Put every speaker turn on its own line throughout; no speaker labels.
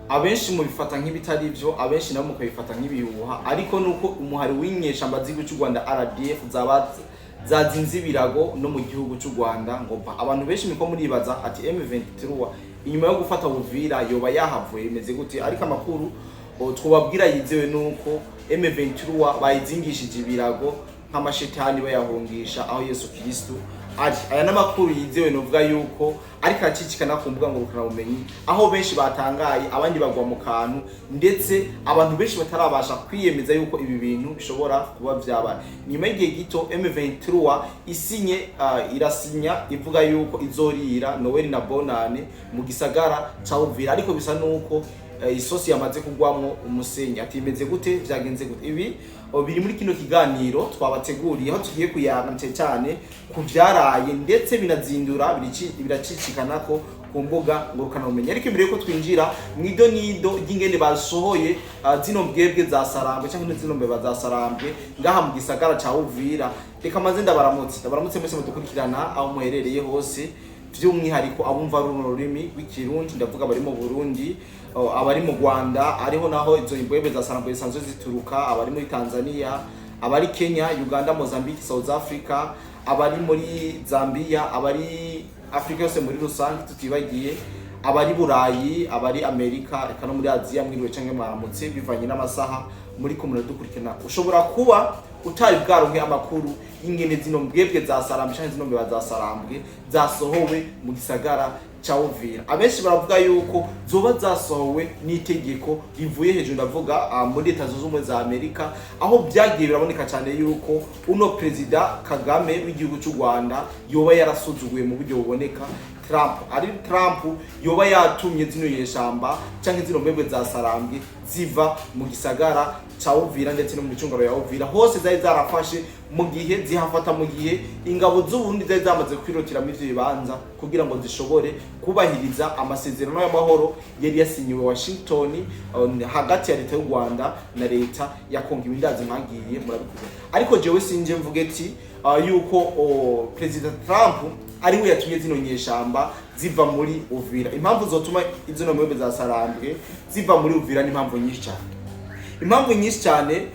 abenshi mu bifata nk'ibitari ivyo, abenshi nabo mukabifata nk'ibihuha, ariko nuko umuhari w'inyeshamba z'igihugu cy'u Rwanda RDF zazinze ibirago no mu gihugu cy'u Rwanda ngo abantu benshi miko muribaza ati M23 inyuma yo gufata Uvira yoba yahavuye imeze gute, ariko amakuru twababwira yizewe nuko M23 bayizingishije ibirago nk'amashetani bayahungisha aho Yesu Kristo ari. Aya namakuru yizewe novuga yuko ariko acicikana ku mbuga ngo rukana ubumenyi, aho benshi batangaye abandi bagwa mu kantu, ndetse abantu benshi batarabasha kwiyemeza yuko ibi bintu bishobora kuba byaba. Nyuma y'igihe gito M23 isinye irasinya ivuga yuko izorira Noel na Bonane mu gisagara ca Uvira, ariko bisa nuko isosi yamaze kugwamwo umusenyi. Atimeze gute, vyagenze gute? Ibi biri muri kino kiganiro twabateguriye aho tugiye kuyagana cyane ku vyaraye, ndetse binazindura biracicikana ko ku mbuga ngurukana ubumenyi. Ariko imbere yuko twinjira mwido nido ry'ingene basohoye zino mbwebwe za Sarambwe cyangwa zino mbeba za Sarambwe ngaha mu gisagara ca Uvira, reka maze ndabaramutse mwese mudukurikirana aho muherereye hose, by'umwihariko abumva runo rurimi rw'ikirundi, ndavuga bari mu Burundi, abari mu Rwanda, ariho naho izo mbwebwe za Sarambwe zisanzwe zituruka, abari muri Tanzania, abari Kenya, Uganda, Mozambique, South Africa, abari muri Zambia, abari Afrika yose muri rusange tutibagiye, abari Burayi, abari Amerika, reka no muri Aziya mwiriwe canke mwaramutse bivanye n'amasaha muri ko muradukurikirana. Ushobora kuba utari bwaronke amakuru y'ingene zino mbwebwe za Sarambwe canke zino mbeba za Sarambwe zasohowe mu gisagara ca Uvira. Abenshi baravuga yuko zoba zasohowe n'itegeko rivuye hejuru, ndavuga muri Leta Zunze Ubumwe za Amerika, aho byagiye biraboneka cyane yuko uno President Kagame w'igihugu cy'u Rwanda yoba yarasuzuguye mu buryo buboneka. Trump yoba yatumye zino yeshamba canke zino mbebwe za Sarambwe ziva mu gisagara ca Uvira ndetse no mu micungaro ya Uvira, hose zari zarafashe mu gihe zihafata, mu gihe ingabo z'Uburundi zari zamaze kwirotira mu ivyo bibanza kugira ngo zishobore kubahiriza amasezerano y'amahoro yari yasinyiwe Washington hagati ya Leta y'u Rwanda na Leta ya Kongo. Ibindazi mwagiye murabikora, ariko jewe sinje mvuge ati yuko President Trump ari we yatumye zino nyeshamba ziva muri Uvira. Impamvu zotuma izino mbebwe za Sarambwe ziva muri Uvira ni impamvu nyinshi cyane. Impamvu nyinshi cyane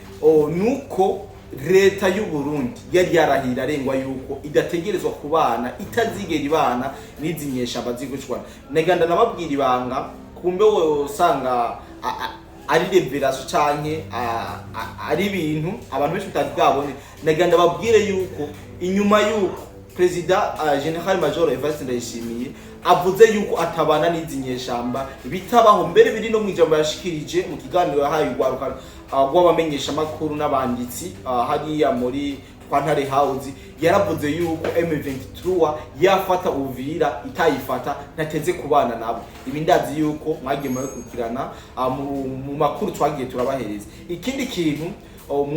nuko Leta y'u Burundi yari yarahira arengwa yuko idategerezwa kubana, itazigera ibana n'izi nyeshamba z'igicwa. Neganda nababwira ibanga, kumbe wowe usanga ari revelation canke ari ibintu abantu benshi batazigabone. Neganda babwire yuko inyuma yuko President General Major Evariste Ndayishimiye avuze yuko atabana n'izi nyeshamba bitabaho, mbere biri no mwijambo yashikirije mu kiganiro yahaye ugwaruka gw'abamenyesha makuru n'abanditsi hariya muri Kwantare House, yaravuze yuko M23 yafata Uvira itayifata ntateze kubana nabo. Ibi ndazi yuko mwagiye murakurikirana mu makuru twagiye turabahereza. Ikindi kintu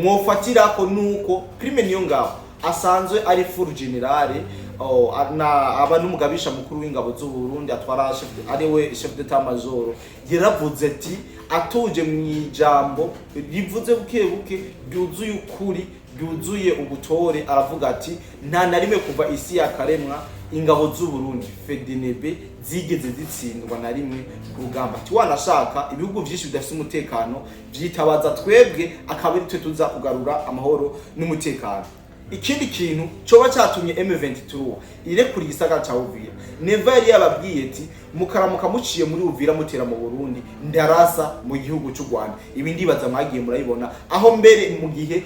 mwofatira ko nuko Prime Niyongabo asanzwe ari full generale aba n'umugabisha mukuru w'ingabo z'u Burundi, atwara ariwe chef d'état major, yaravuze ati atuje mu ijambo rivuze buke byuzuye ukuri, byuzuye ubutore, aravuga ati nta na rimwe kuva isi yakaremwa ingabo z'u Burundi FDNB zigeze zitsindwa na rimwe ku rugamba. Ati wanashaka ibihugu byinshi bidafite umutekano byitabaza twebwe, akaba ari twe tuza kugarura amahoro n'umutekano. Ikindi kintu coba cyatumye M23 irekura igisagara ca Uvira, neva yari yababwiye ati mukaramuka muciye muri Uvira mutera mu Burundi ndarasa mu gihugu cy'u Rwanda. Ibi ndibaza mwagiye murayibona, aho mbere mu gihe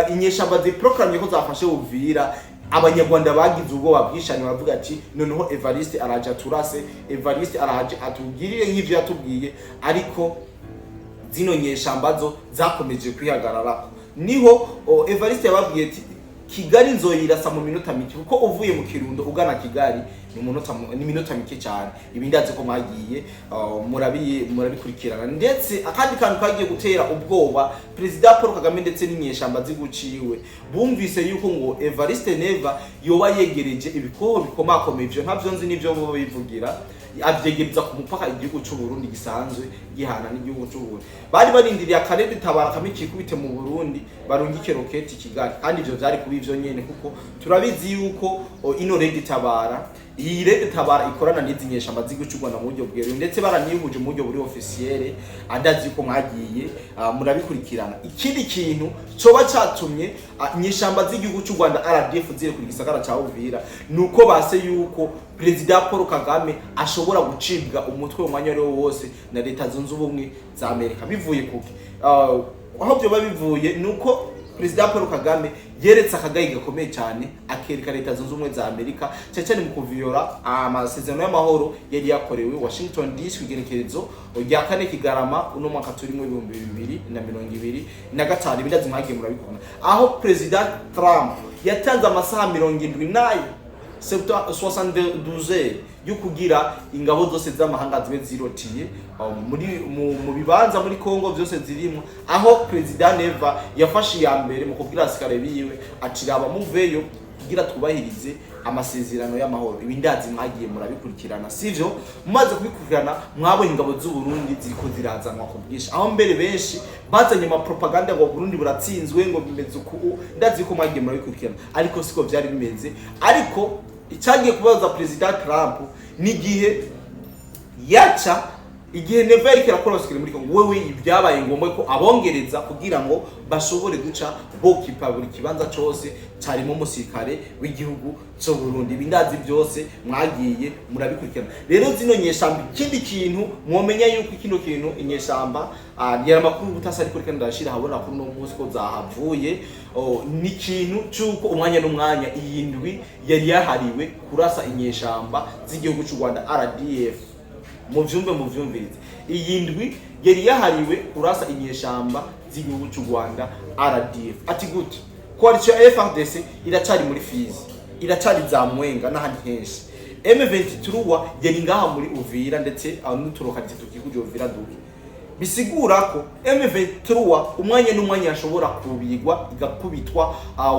inyeshamba ziproclamye ko zafashe Uvira, abanyarwanda bagize ubwo babwishanye bavuga ati noneho Evariste araje turase, Evariste araje atubwirire nk'ivyo yatubwiye, ariko zino nyeshamba zo zakomeje kwihagarara. Niho Evariste yababwiye ati Kigali nzoyirasa mu minota mike, kuko uvuye mu Kirundo ugana Kigali ni minota mike cyane. Ibi ndazi ko mwagiye murabikurikirana. Ndetse akandi kantu kagiye gutera ubwoba President Paul Kagame ndetse n'inyeshamba ziguciwe, bumvise yuko ngo Evariste Neva yoba yegereje ibikoho bikomakomeye, ivyo ntavyo nzi nivyo bo bivugira, avyegereza ku mupaka igihugu cy'u Burundi gisanzwe gihana n'igihugu cy'u Burundi. Bari barindiriye akarere tabara kamikikubite mu Burundi barungike roketi Kigali, kandi ivyo vyari kuba ivyo nyene kuko turabizi yuko ino rede tabara iyi rede tabara ikorana n'izi nyeshamba z'igihugu cy'u Rwanda mu buryo bweruye, ndetse baranihuje mu buryo buri officiel andazi ko mwagiye murabikurikirana. Ikindi kintu coba catumye nyeshamba z'igihugu cy'u Rwanda RDF zire kuri gisagara ca Uvira nuko base yuko President Paul Kagame ashobora gucibwa umutwe umwanya ari wose na leta zunze ubumwe za Amerika. Bivuye kuki aho byo babivuye nuko President Paul Kagame yeretse akagayi gakomeye cyane akereka leta zunze ubumwe za Amerika cyane mu kuviyora amasezerano y'amahoro yari yakorewe Washington DC kugenekerezo rya 4 Kigarama uno mwaka turi mu 2025 bidazi mwagiye murabikona, aho President Trump yatanze amasaha 78 72 yo kugira ingabo zose z'amahanga zibe zirotiye mu bibanza muri Kongo byose zirimo, aho President Neva yafashe ya mbere mu kugira asikare biwe aciraba muveyo kugira twubahirize amasezerano y'amahoro. Ibi ndazi mwagiye murabikurikirana sivyo? Mumaze kubikurikirana mwabonye ingabo z'u Burundi ziriko zirazanwa ku bwinshi, aho mbere benshi bazanye ama propaganda ngo Burundi buratsinzwe ngo bimeze uku, ndazi ko mwagiye murabikurikirana ariko siko byari bimeze. Ariko icyagiye kubaza President Trump n'igihe yaca igihe Neva yariko irakora basikire muri Kongo, wewe ibyabaye ngombwa ko abongereza kugira ngo bashobore guca bokipa buri kibanza cyose cyarimo umusirikare w'igihugu cyo Burundi. Bindazi byose mwagiye murabikurikirana. Rero zino nyeshamba, ikindi kintu mwomenya yuko kino kintu inyeshamba yari makuru butasa ariko kandi ndashira habona kuri no munsi ko zahavuye ni kintu cyuko umwanya n'umwanya iyindwi yari yahariwe kurasa inyeshamba z'igihugu cy'u Rwanda RDF. Mu vyumvirize iyindwi yari yahariwe kurasa inyeshamba z'igihugu cy'u Rwanda RDF. Ati gute coalition FARDC iracari muri Fizi, iracari za Mwenga n'ahandi henshi. M23 yari ngaha muri Uvira ndetse n'uturoka tukikuje Uvira duke, bisigura ko M23 umwanya n'umwanya yashobora kubigwa igakubitwa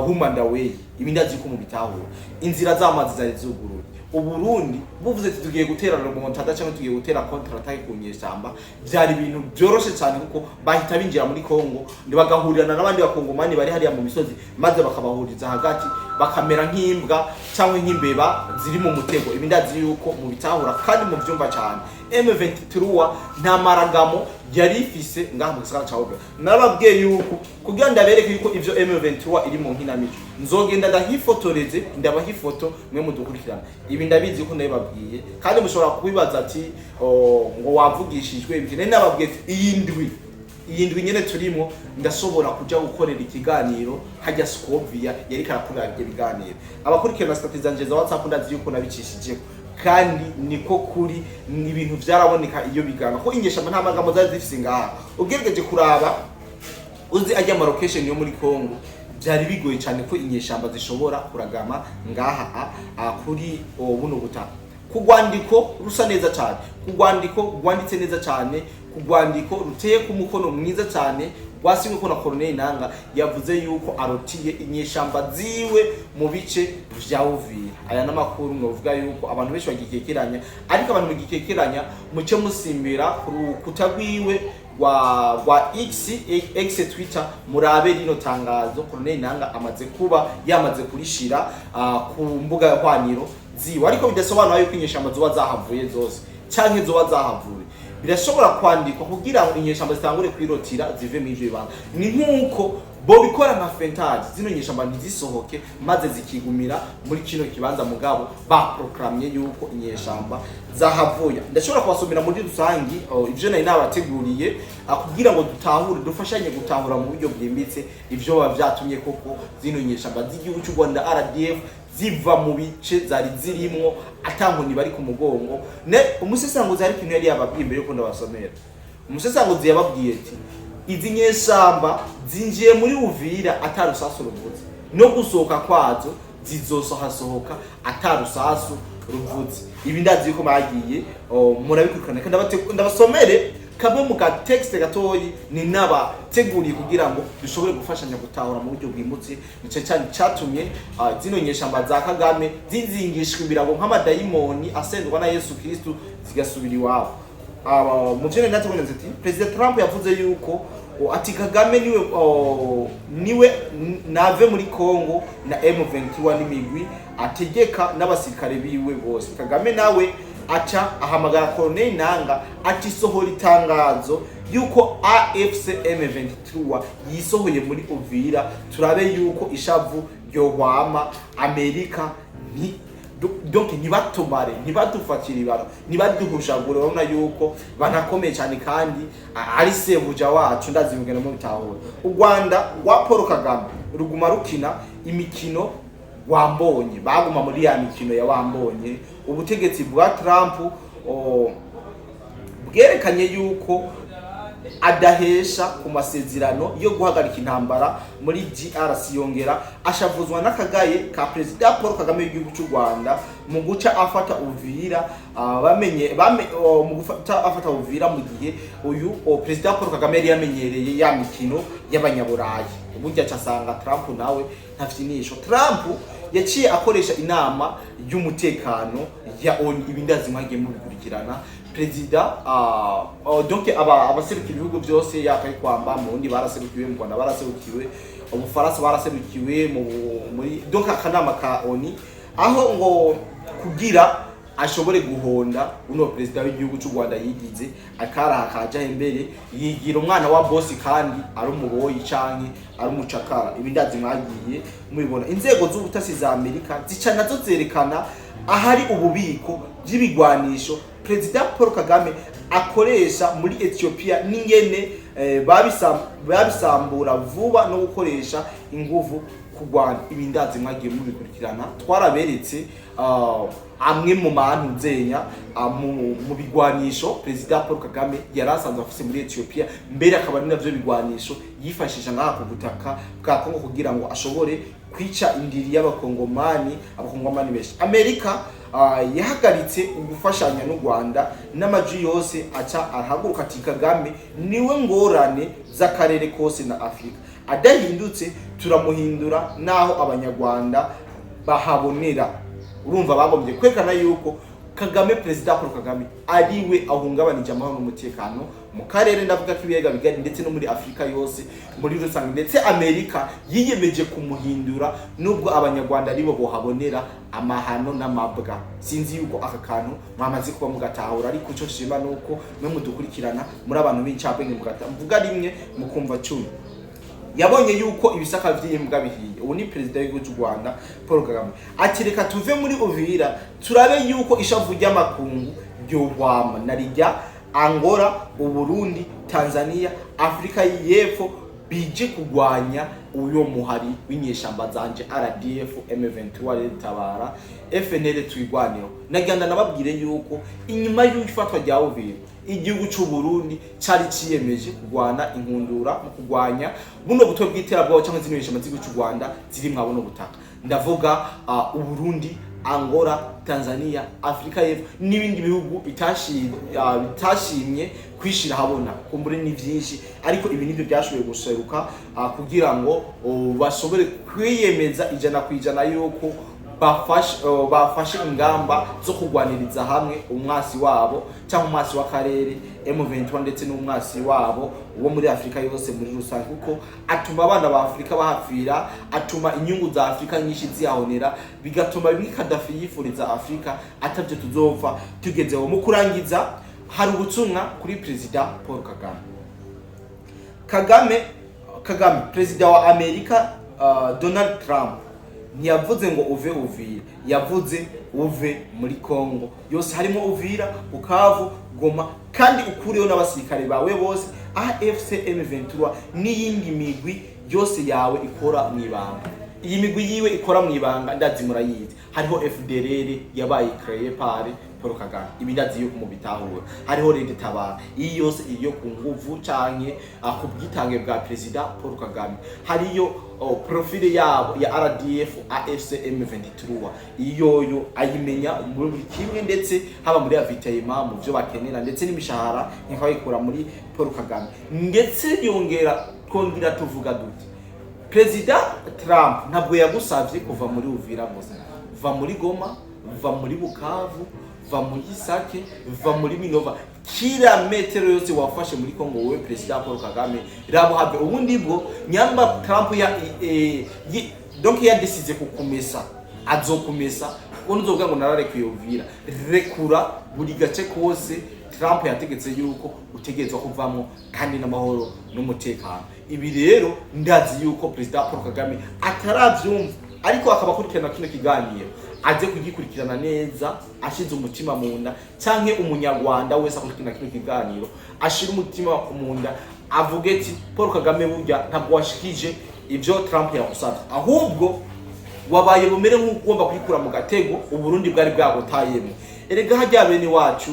human away. Ibindazi ko mu bitahura inzira z'amazi zari zuguruye. Uburundi buvuze ati tugiye gutera remontada cyangwa tugiye gutera contre attaque ku nyeshamba, byari ibintu byoroshe cyane kuko bahita binjira muri Kongo ndibagahurirana n'abandi bakongomani bari hariya mu misozi, maze bakabahuriza hagati bakamera nk'imbwa cyangwa nk'imbeba ziri mu mutego. Ibindazi yuko mu bitahura kandi mu byumva cyane. M23 nta maragamo yari ifise ngaha mu gisagara ca Uvira. Nababwiye yuko kugira ndabereke yuko ivyo M23 iri mu nkinamico, nzogenda ndahifotoreze ndabaha ifoto mwe mudukurikirana. Ibi ndabizi ko ndababwiye kandi mushobora kubibaza ati ngo wavugishijwe ibyo. Nene nababwiye iyi ndwi nyene turimo ndashobora kuja gukorera ikiganiro hajya Scovia yari karakurira ibyo biganiro. Abakurikirana status zanje za WhatsApp ndazi yuko nabicishije kandi niko kuri ni ibintu byaraboneka iyo bigana ko inyeshamba nta magambo zari zifise ngaha. Ugerageje kuraba uzi ajya ma location yo muri Kongo byari bigoye cyane ko inyeshamba zishobora kuragama ngaha kuri buno butaka. Kugwandiko rusa neza cyane, kugwandiko gwanditse neza cyane, kugwandiko ruteye ku mukono mwiza cyane wasimwe ko na Colonel Nanga yavuze yuko arotiye inyeshamba ziwe mu bice vya Uvira. Aya namakuru ngovuga yuko abantu benshi bagikekeranya, ariko abantu bagikekeranya muce musimbira kutagwiwe wa X Twitter murabe rino tangazo Colonel Nanga amaze kuba yamaze kurishira ku mbuga ya hwaniro ziwe, ariko bidasobanura yuko inyeshamba zoba zahavuye zose canke zoba zahavuye. Birashobora kwandikwa kugira ngo inyeshamba zitangure kwirotira zive mu ivyo banga. Ni nkuko bo bikora nka fentage zino nyeshamba ntizisohoke maze zikigumira muri kino kibanza mugabo baprogramye yuko inyeshamba zahavuye. Ndashobora kubasomera muri rusangi ivyo nari nabateguriye kugira ngo dutahure dufashanye gutahura mu buryo bwimbitse ivyo bavyatumye koko zino nyeshamba z'igihugu cy'u Rwanda RDF ziva mu bice zari zirimo atankoni bari ku mugongo. Ne umusesanguzi ari kintu yari yababwiye imbere yo ndabasomera. Umusesanguzi yababwiye ati izi nyeshamba zinjiye muri Uvira atarusasu ruvuze, no gusohoka kwazo zizosohasohoka atarusasu ruvuze. Ibi ndazi yuko bagiye murabikurikirana kandi ndabasomere kamwe mu ka texte gatoyi ni nabateguriye kugira ngo dushobore gufashanya gutahura mu buryo bwimutse nico cyane cyatumye zino nyeshamba za Kagame zizingishwa ibirago nk'amadayimoni asendwa na Yesu Kristo zigasubira iwabo. Mu byo nenda tuboneze ati President Trump yavuze yuko ati Kagame niwe nave muri Congo na M23 n'imigwi ategeka n'abasirikare biwe bose. Kagame nawe aca ahamagara Colonel Nanga ati sohora itangazo yuko AFC M23 yisohoye muri Uvira, turabe yuko ishavu ryohwama Amerika donc nibatumare nibadufatira ibaro nibaduhushagura. urabona yuko banakomeye cyane kandi ari sebuja wacu ndazibugena mu bitahura. U Rwanda rwa Paul Kagame ruguma rukina imikino wambonye, baguma muri ya mikino ya wambonye. Ubutegetsi bwa Trump bwerekanye yuko adahesha ku masezerano yo guhagarika intambara muri DRC, yongera ashavuzwa n'akagaye ka President Paul Kagame w'igihugu cy'u Rwanda mu guca afata Uvira. Mu gufata afata Uvira mu gihe uyu President Paul Kagame yari yamenyereye ya mikino y'abanyaburayi. Uburyo cyasanga Trump nawe ntafitinisho. Trump yaciye akoresha inama y'umutekano ya ONU, ibindazi mwagiye mu bikurikirana. President donc abaserukiye ibihugu byose yakaye kwamba mu ndi baraserukiwe, mu Rwanda baraserukiwe, Ubufaransa baraserukiwe muri donc akanama ka ONU, aho ngo kugira ashobore guhonda uno president w'igihugu cy'u Rwanda yigize akara akaja imbere yigira umwana wa boss kandi ari umuboyi canke ari umucakara. Ibindazi mwagiye mubibona. Inzego z'ubutasi za Amerika zica nazo zerekana ahari ububiko by'ibigwanisho President Paul Kagame akoresha muri Ethiopia n'ingene babisambura vuba no gukoresha inguvu ku Rwanda. Ibindazi mwagiye mubikurikirana. Twaraberetse amwe mu mantu nzenya mu bigwanisho President Paul Kagame yarasanzwe afise muri Ethiopia, mbere akaba ari navyo bigwanisho yifashisha ngaha ku butaka bwa Kongo kugira ngo ashobore kwica indiri y'abakongomani benshi. Amerika yahagaritse gufashanya n'u Rwanda n'amaji yose aca arahaguruka ati Kagame niwe ngorane z'akarere kose na Afrika, adahindutse turamuhindura naho abanyarwanda bahabonera. Urumva bagombye kwekana yuko Kagame President Paul Kagame ariwe ahungabanije amahoro n'umutekano mu karere, ndavuga ko ibiyaga bigari ndetse no muri Afrika yose muri rusange. Ndetse Amerika yiyemeje kumuhindura nubwo abanyarwanda aribo bohabonera amahano n'amabwa. Sinzi yuko aka kantu mwamaze kuba mugatahura, ariko cyo shima nuko mwe mudukurikirana muri abantu b'incabenge mvuga rimwe mukumva cumi. Yabonye yuko ibisaka vy'imbwa bihiye. Ubu ni president w'igihugu cy'u Rwanda Paul Kagame ati reka tuve muri Uvira turabe yuko ishavu ry'amakungu ryohwama narijya Angola, Uburundi, Tanzania, Afrika y'Epfo bije kugwanya uyo muhari w'inyeshamba zanje RDF, M23 tabara, FNL twigwaniro. Naganda nababwire yuko inyuma y'ufatwa rya Uvira igihugu cy'u Burundi cyari ciyemeje kugwana inkundura mu kugwanya buno buto bw'iterabwo cyangwa zino nyeshamba z'igihugu cy'u Rwanda ziri mwabuno butaka. Ndavuga Uburundi, Angola, Tanzania, Afrika y'Epfo n'ibindi bihugu bitashimye kwishira habona. Kumbure ni byinshi, ariko ibi nibyo byashoboye guseruka kugira ngo bashobore kwiyemeza ijana kwijana yuko bafashe ingamba zo kugwaniriza hamwe umwasi wabo cyangwa umwasi w'akarere M23 ndetse n'umwasi wabo wo muri Afrika yose muri rusange, kuko atuma abana ba Afrika bahapfira, atuma inyungu za Afrika nyinshi ziyahonera, bigatuma bimwe Kadafi yifuriza Afrika atavyo tuzopfa tugezeho. Mu kurangiza hari ubutumwa kuri President Paul Kagame President wa Amerika Donald Trump ntiyavuze ngo uve Uvira, yavuze uve muri Congo yose, harimo Uvira, Bukavu, Goma, kandi ukureho n'abasirikare bawe bose. AFC M23 n'iyindi migwi yose yawe ikora mwibanga. Iyi migwi yiwe ikora mwibanga ndazi murayizi. Hariho FDLR yabaye créé par Paul Kagame. Ibindazi yo kumubitahura hariho rede tabara iyo yose iriyo ku nguvu canke ku bwitange bwa president Paul Kagame. Hariyo profile yabo ya RDF AFC M23 iyoyo ayimenya muri kimwe ndetse haba muri avitayima mu byo bakenera ndetse n'imishahara nk'ikayikura muri Paul Kagame. Ndetse yongera kongera tuvuga duti President Trump ntabwo yagusavye kuva muri Uvira gusa, va muri Goma, va muri Bukavu, va muri Sake, va muri Minova, kila metero yose wafashe muri Kongo wewe President Paul Kagame rabo habe ubundi bwo nyamba Trump donc yadesize kukumesa azokumesa uzovuga ngo nararekuye Uvira rekura buri gace kose Trump yategetse yuko utegerezwa kuvamo kandi n'amahoro n'umutekano. Ibi rero ndazi yuko President Paul Kagame ataravyumva ariko akabakurikirana kino kiganiro aje kugikurikirana neza ashize umutima mu nda canke umunyarwanda wese akurikirana kino kiganiro ashira umutima mu nda avuge ati Paul Kagame burya ntabwo washikije ivyo Trump yakusavye ahubwo wabaye bumere nk'ugomba kwikura mu gatego Uburundi bwari bwagotayemo. Erega hajya bene wacu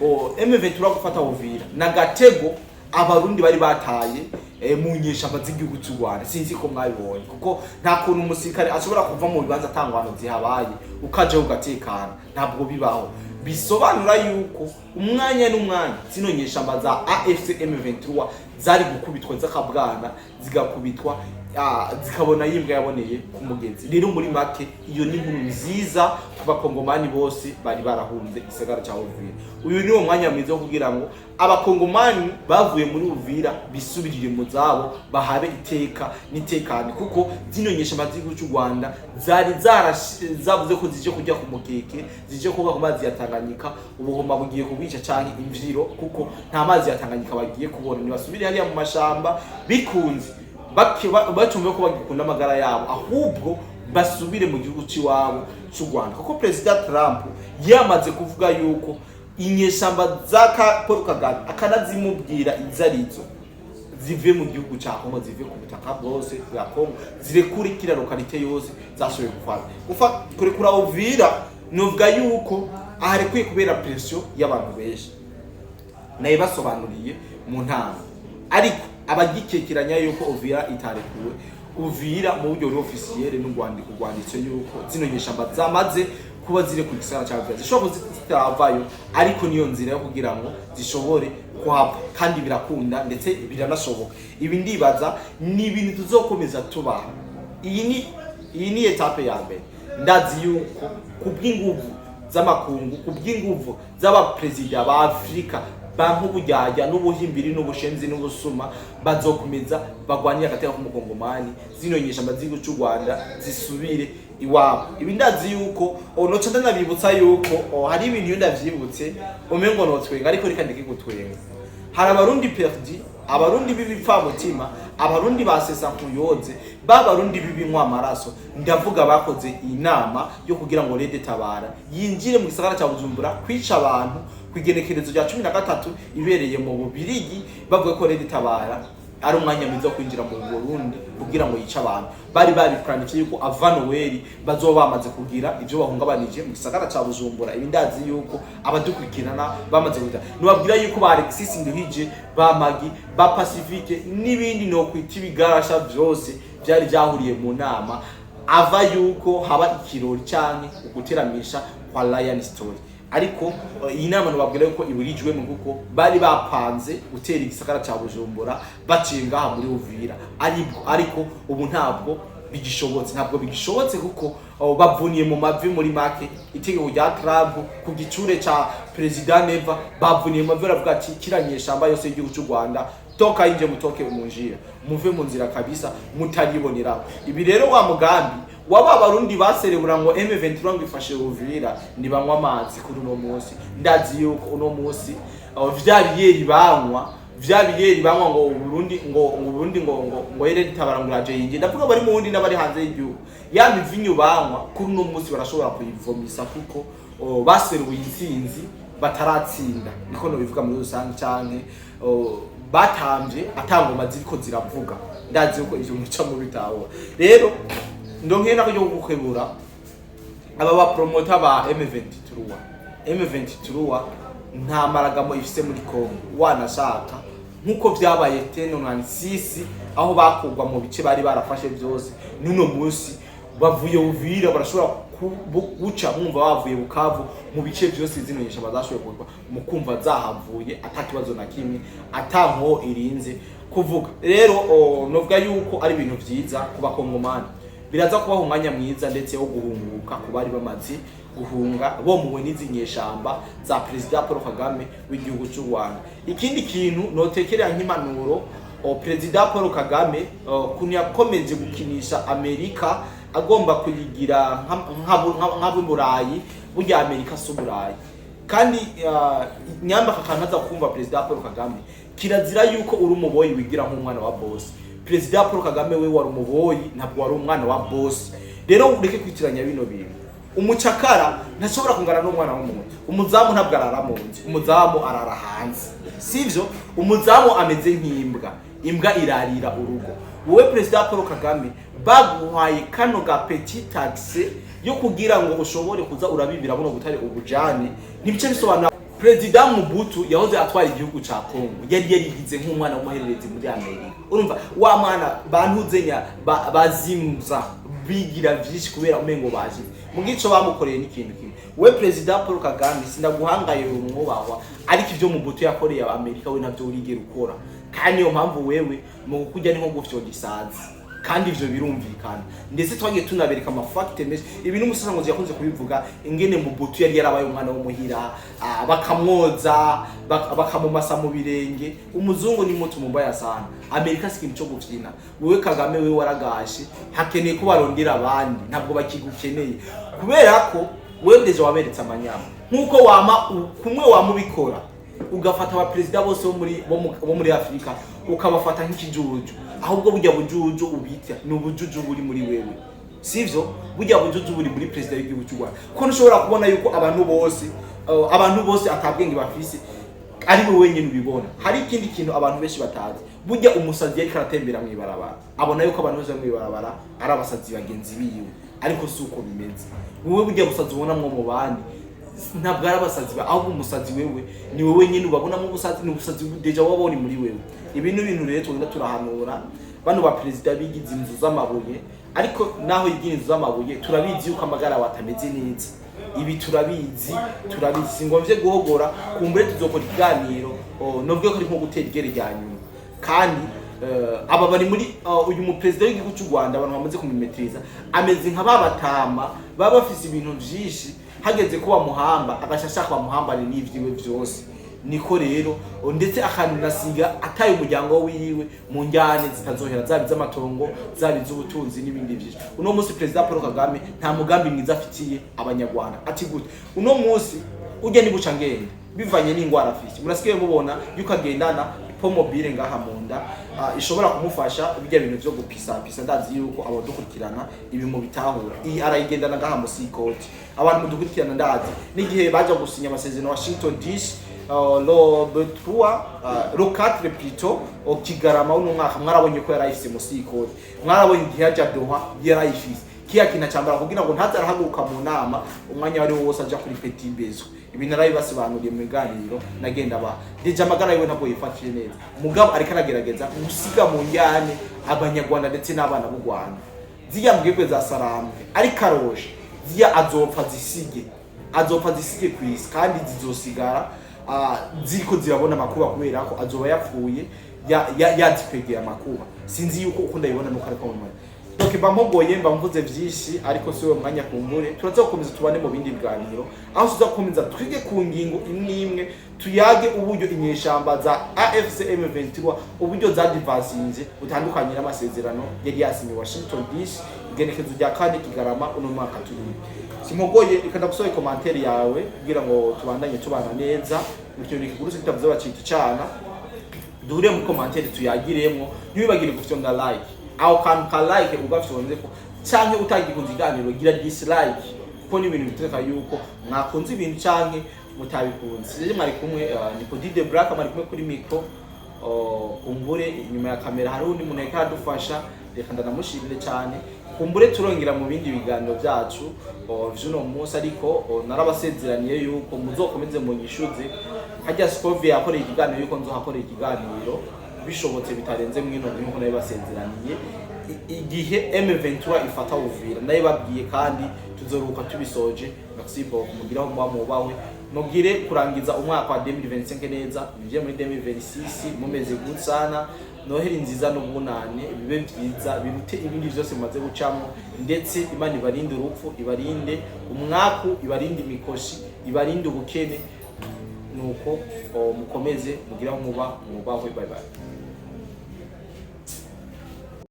M23 gufata Uvira na gatego abarundi bari bataye mu nyeshamba z'igihugu cy'u Rwanda. Sinzi ko mwabibonye kuko nta kuntu umusirikare ashobora kuva mu bibanza atangwano zihabaye ukaje ugatekana, ntabwo bibaho. Bisobanura yuko umwanya n'umwanya zino nyeshamba za AFC M23 zari gukubitwa zakabwana zigakubitwa zikabona yimbwa yaboneye ku mugezi. Rero muri make iyo ni inkuru nziza ku bakongomani bose bari barahunze isagara cya Uvira. Uyu ni wo mwanya mwiza wo kugira ngo abakongomani bavuye muri Uvira bisubirire mu zabo bahabe iteka nitekane kuko zino nyeshamba z'igihugu cy'u Rwanda zari zavuze ko zije kujya ku mukeke, zije koga ku mazi ya Tanganyika. Ubuhoma bugiye kubica cyane imviro kuko nta mazi ya Tanganyika bagiye kubona, ni basubire hariya mu mashamba bikunze bacumbe ko bagikunda amagara yabo ahubwo basubire mu gihugu cy'iwabo cy'u Rwanda kuko President Trump yamaze kuvuga yuko inyeshamba zaka Paul Kagame akanazimubwira izarizo zive mu gihugu cya Kongo, zive ku butaka bwose bwa Kongo, zirekure kila lokalite yose zashoboye gufata kurekura Uvira. Novuga yuko aharekuye kubera pression y'abantu benshi naye basobanuriye mu ntanga, ariko abagikekeranya yuko Uvira itarekuwe. Uvira mu buryo buri officiel n'Urwandiko rwanditse yuko zino nyeshamba zamaze kuba zire ku gisara cya Uvira zishobora kuzitavayo, ariko niyo nzira yo kugira ngo zishobore kuhava kandi birakunda ndetse biranashoboka. Ibi ndibaza ni ibintu tuzokomeza tuba. Iyi ni etape ya mbere. Ndazi yuko kubw'inguvu z'amakungu, kubw'inguvu z'abapresident ba Afrika bank'ubujyajya n'ubuhimbiri n'ubushenzi n'ubusuma bazokomeza bagwanya agateka k'umukongomani zino nyeshamba z'igihugu cy'u Rwanda zisubire iwabo. Ibi ndazi yuko noca ndanabibutsa yuko hari ibintu ndavyibutse umengo notwenga ariko reka ndeke gutwenga. Hari abarundi perdi, abarundi b'ibipfa mutima, abarundi basesa kuyoze, babarundi bibinywa amaraso. Ndavuga bakoze inama yo kugira ngo Rede Tabara yinjire mu gisagara cya Bujumbura kwica abantu kwigenekerezo rya 13 ibereye mu Bubirigi, bavuga ko Rede Tabara ari umwanya mwiza wo kwinjira mu Burundi kugira ngo yica abantu. Bari babiplanifye yuko Avanoweli bazoba bamaze kugira ivyo bahungabanije mu gisagara cya Bujumbura. Ibi ndazi yuko abadukurikirana bamaze kugira nubabwira yuko ba Alexis Nduhije, ba Magi, ba Pacifique n'ibindi no kwita ibigarasha byose byari byahuriye mu nama ava yuko haba ikirori cyane uguteramisha kwa Lion Story. Ariko iyi nama nubabwira yuko iburijwe mu kuko bari bapanze gutera igisagara cya Bujumbura bacinga muri Uvira, ariko ubu ntabwo bigishobotse kuko bavuniye mu mavi. Muri make itegeko rya Trump ku gicure cya President Neva bavuniye mu mavi, baravuga ati kiranyeshamba yose y'igihugu cy'u Rwanda toka inje mutoke mu njira, muve mu nzira kabisa mutaribonera. Ibi rero wa mugambi waba barundi baserebura ngo M23 ngifashe Uvira ndibanywa amazi kuri uno munsi. Ndazi yuko uno munsi vyabiyeri banywa ngo Burundi ngo Rede Tabara nguraje yinje. Ndavuga bari mu wundi n'abari hanze y'igihugu yambi vinyu banywa kuri uno munsi barashobora kuyivomisa kuko baseruye intsinzi bataratsinda, niko no bivuga muri rusange cyane. Batambye atangoma ziriko ziravuga. Ndazi yuko ivyo muca mu bitaho. Rero ndonke nako yo gukebura aba ba promoter ba M23. M23 nta maragamo ifise muri Kongo wanashaka nkuko vyabaye 1096 aho bakugwa mu bice bari barafashe byose nuno munsi bavuye Uvira barashobora guca mwumva bavuye Bukavu mu bice byose zimenyesha bazashoboye kugwa mu kumva zahavuye atakibazo na kimwe atanko irinze kuvuga rero novuga yuko ari ibintu vyiza kuba Kongomani biraza kubaho umwanya mwiza ndetse wo guhunguka ku bari bamaze guhunga bo muwe n'izinyeshamba za President Paul Kagame w'igihugu cy'u Rwanda. Ikindi kintu notekerera nk'impanuro President Paul Kagame kuni yakomeje gukinisha Amerika agomba kuyigira nk'aburayi burya Amerika s'uburayi kandi nyamba kakanaza kumva President Paul Kagame kirazira yuko uri umuboyi wigira nk'umwana wa boss. President Paul Kagame we wari umuboyi ntabwo wari umwana wa boss. Rero ureke kwitiranya bino bintu. Umucakara ntashobora kungana n'umwana w'umuntu. Umuzamu ntabwo arara mu nzu, umuzamu arara hanze. Sivyo umuzamu ameze nk'imbwa, imbwa irarira urugo. Wowe President Paul Kagame baguhaye kano ga petit taxe yo kugira ngo ushobore kuza urabibira buno gutari ubujane ntibice bisobanura. President Mobutu yahoze atwara igihugu ca Kongo yari yarigize nk'umwana w'umuhererezi muri Amerika. Urumva wa mwana bantuzenya bazimza bigira vyinshi kubera umengo baje mu gico bamukoreye n'ikintu kimwe. We President Paul Kagame sindaguhangaye umwubahwa ariko ivyo Mobutu yakoreye Amerika we navyo urigera ukora kandi yo mpamvu wewe mu kujya ni nko gufyo gisazi kandi ivyo birumvikana ndetse twagiye tunabereka amafakte menshi ibintu umusangozi yakunze kubivuga ingene Mobutu yari yarabaye umwana wo muhira bakamwoza bakamumasa mu birenge umuzungu ni mutu mubaya sana Amerika sikintu cyo gufyina wewe Kagame we waragashi hakeneye ko barondera abandi ntabwo bakigukeneye kubera ko wewe ndeje waberetse amanyama nkuko kumwe wamubikora ugafata aba president bose bo muri Afrika ukabafata nk'ikijuju ahubwo burya bujuju ubita ni ubujuju buri muri wewe sivyo burya bujuju buri muri president w'igihugu cy'u Rwanda ko nshobora kubona yuko abantu bose atabwenge bafise ari we wenyine ubibona hari ikindi kintu abantu benshi batazi burya umusazi yari karatembera mu ibarabara abona yuko abantu bose mu ibarabara ari abasazi bagenzi biwe ariko suko bimeze wowe burya busazi ubona mu bandi ntabwo arabasazi ahubwo umusazi wewe ni wewe nyine ubabona mu busazi ni ubusazi deja wabone muri wewe ibintu rero twenda turahanura bano ba president bigize inzu z'amabuye ariko naho yigira inzu z'amabuye turabizi yuko amagara watameze neza ibi turabizi ngomvye guhogora kumbure tuzokora iganiro nubwo ko ari nko gutera igere rya nyuma kandi aba bari muri uyu mu president w'igihugu cy'u Rwanda abantu bamaze kumimetriza ameze nka babatama baba bafise ibintu vyinshi hageze kuba muhamba agashashaka bamuhambane n'ivyiwe vyose niko rero ndetse akanasiga ataye umuryango wiwe mu njyane zitazohera zabiza amatongo zabiza ubutunzi n'ibindi byinshi. Uno munsi President Paul Kagame nta mugambi mwiza afitiye abanyarwanda ati gute uno munsi ujye ni buca ngende bivanye n'ingwara afite murasikiye mubona yuko agendana pomobile ngaha munda ishobora kumufasha bijya bintu byo gupisa ndazi yuko abadukurikirana ibi mu bitahura iyi arayigendana ngaha mu sikoti abantu mudukurikirana ndazi n'igihe baje gusinya amasezerano Washington DC le 4 plutôt au Kigarama uno mwaka mwarabonye ko yarayifise mu sikoti mwarabonye igihe yaje Doha yarayifise kiya kinacambara kugira ngo ntazarahaguruka mu nama umwanya wari wose aja kuri Petit Bezo ibintu arabibasobanuriye mu ganiro nagenda ba deje amagara yiwe ntabwo yifatiye neza mugabo ariko aragerageza gusiga mu njyane abanyarwanda ndetse n'abana b'u Rwanda ziya mbwebwe za Saramwe ari karoshe ziya azopfa zisige kwisi kandi zizosigara ziriko zirabona makuba kubera ko azoba yapfuye yazipegera makuba sinzi yuko uko ndabibona nuko ariko mu donc bamugoye mvuze vyinshi ariko siwe mwanya kumbure turazakomeza tubane mu bindi biganiro aho tuzakomeza twige ku ngingo imwe tuyage uburyo inyeshamba za AFC M23 uburyo zadivasinze utandukanye n'amasezerano yari yasinye Washington DC igenekezo rya kandi Kigarama uno mwaka turi simogoye ikanda gusohoye commentaire yawe kugira ngo tubandanye tubana neza bityo nikiguruze kitavuze bacita cyana duhure mu commentaire tuyagiremo ntibibagire gufyonda like aho kan ka like ugafyonze ko canke utagikunze iganiro gira dislike kuko ni ibintu biteka yuko mwakunze ibintu canke mutabikunze rero mwari kumwe niko Dide Black mwari kumwe kuri micro kumbure inyuma ya kamera hari undi muntu yakadufasha reka ndanamushimire cyane kumbure turongera mu bindi biganiro byacu vy'uno munsi, ariko narabasezeraniye yuko muzokomeze mu nyishuze hajya Scovia yakoreye ikiganiro yuko nzohakorera ikiganiro bishobotse bitarenze mwino nkuko nayo basezeraniye igihe M23 ifata Uvira, nayo babwiye kandi tuzoruka tubisoje. Merci beaucoup, mugiraho mubawe mugire kurangiza umwaka wa 2025 neza, bije muri 2026 mumeze good sana, noheri nziza n'ubunane bibe byiza birute ibindi byose mumaze gucamo, ndetse Imana ibarinde urupfu, ibarinde umwaku, ibarinde imikoshi, ibarinde ubukene, nuko mukomeze mugiraho mubawe. Bye bye.